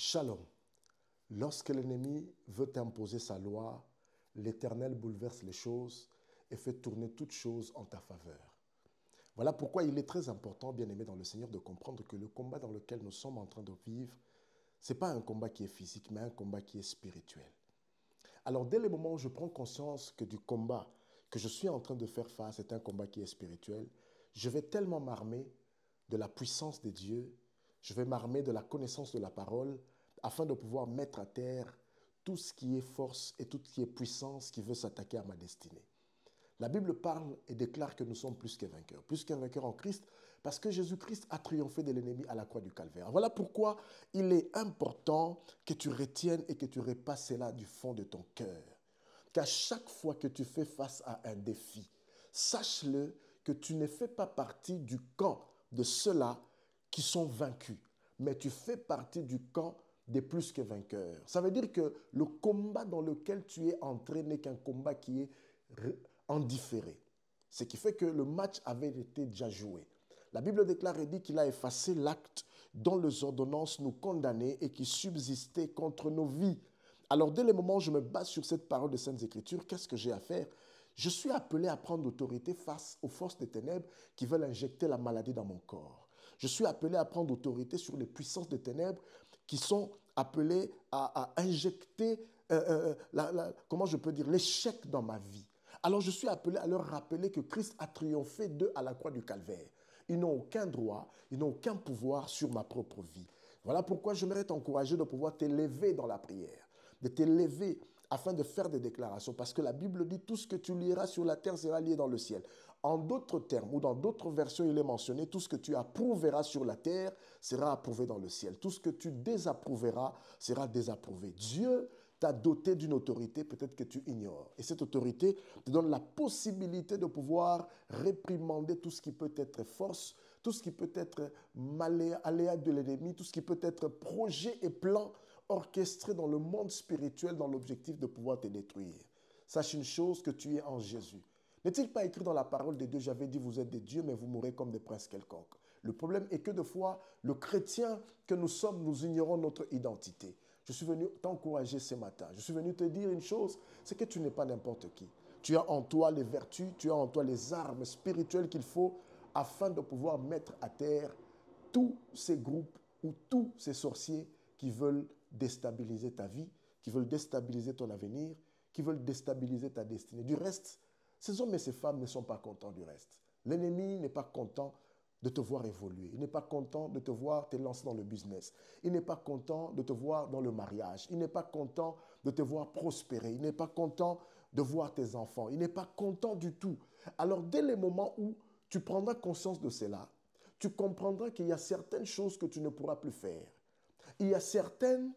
Shalom. Lorsque l'ennemi veut t'imposer sa loi, l'Éternel bouleverse les choses et fait tourner toutes choses en ta faveur. Voilà pourquoi il est très important, bien-aimé dans le Seigneur, de comprendre que le combat dans lequel nous sommes en train de vivre, ce n'est pas un combat qui est physique, mais un combat qui est spirituel. Alors, dès le moment où je prends conscience que du combat que je suis en train de faire face est un combat qui est spirituel, je vais tellement m'armer de la puissance de Dieu, je vais m'armer de la connaissance de la parole, afin de pouvoir mettre à terre tout ce qui est force et tout ce qui est puissance qui veut s'attaquer à ma destinée. La Bible parle et déclare que nous sommes plus qu'un vainqueur en Christ, parce que Jésus-Christ a triomphé de l'ennemi à la croix du Calvaire. Voilà pourquoi il est important que tu retiennes et que tu repasses cela du fond de ton cœur. Qu'à chaque fois que tu fais face à un défi, sache-le que tu ne fais pas partie du camp de ceux-là qui sont vaincus, mais tu fais partie du camp des plus que vainqueurs. Ça veut dire que le combat dans lequel tu es entré n'est qu'un combat qui est en différé. Ce qui fait que le match avait été déjà joué. La Bible déclare et dit qu'il a effacé l'acte dont les ordonnances nous condamnaient et qui subsistait contre nos vies. Alors, dès le moment où je me base sur cette parole de Saintes Écritures, qu'est-ce que j'ai à faire? Je suis appelé à prendre autorité face aux forces des ténèbres qui veulent injecter la maladie dans mon corps. Je suis appelé à prendre autorité sur les puissances des ténèbres qui sont appelées à injecter, comment je peux dire, l'échec dans ma vie. Alors je suis appelé à leur rappeler que Christ a triomphé d'eux à la croix du Calvaire. Ils n'ont aucun droit, ils n'ont aucun pouvoir sur ma propre vie. Voilà pourquoi j'aimerais t'encourager de pouvoir t'élever dans la prière, de t'élever afin de faire des déclarations. Parce que la Bible dit tout ce que tu lieras sur la terre sera lié dans le ciel. En d'autres termes, ou dans d'autres versions, il est mentionné, tout ce que tu approuveras sur la terre sera approuvé dans le ciel. Tout ce que tu désapprouveras sera désapprouvé. Dieu t'a doté d'une autorité peut-être que tu ignores. Et cette autorité te donne la possibilité de pouvoir réprimander tout ce qui peut être force, tout ce qui peut être aléa de l'ennemi, tout ce qui peut être projet et plan orchestré dans le monde spirituel dans l'objectif de pouvoir te détruire. Sache une chose, que tu es en Jésus. N'est-il pas écrit dans la parole de Dieu, j'avais dit vous êtes des dieux, mais vous mourrez comme des princes quelconques. Le problème est que de fois, le chrétien que nous sommes, nous ignorons notre identité. Je suis venu t'encourager ce matin. Je suis venu te dire une chose, c'est que tu n'es pas n'importe qui. Tu as en toi les vertus, tu as en toi les armes spirituelles qu'il faut afin de pouvoir mettre à terre tous ces groupes ou tous ces sorciers qui veulent déstabiliser ta vie, qui veulent déstabiliser ton avenir, qui veulent déstabiliser ta destinée. Du reste, ces hommes et ces femmes ne sont pas contents du reste. L'ennemi n'est pas content de te voir évoluer. Il n'est pas content de te voir te lancer dans le business. Il n'est pas content de te voir dans le mariage. Il n'est pas content de te voir prospérer. Il n'est pas content de voir tes enfants. Il n'est pas content du tout. Alors, dès le moment où tu prendras conscience de cela, tu comprendras qu'il y a certaines choses que tu ne pourras plus faire. Il y a certains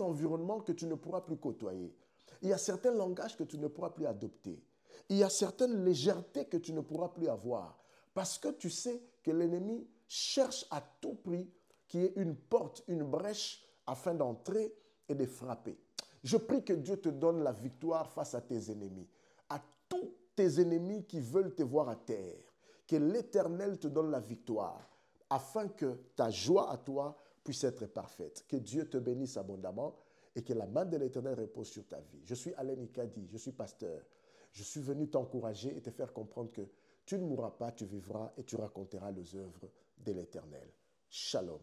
environnements que tu ne pourras plus côtoyer. Il y a certains langages que tu ne pourras plus adopter. Il y a certaines légèretés que tu ne pourras plus avoir. Parce que tu sais que l'ennemi cherche à tout prix qu'il y ait une porte, une brèche afin d'entrer et de frapper. Je prie que Dieu te donne la victoire face à tes ennemis, à tous tes ennemis qui veulent te voir à terre. Que l'Éternel te donne la victoire afin que ta joie à toi puisse être parfaite. Que Dieu te bénisse abondamment et que la main de l'Éternel repose sur ta vie. Je suis Alain Ikadi, je suis pasteur. Je suis venu t'encourager et te faire comprendre que tu ne mourras pas, tu vivras et tu raconteras les œuvres de l'Éternel. Shalom.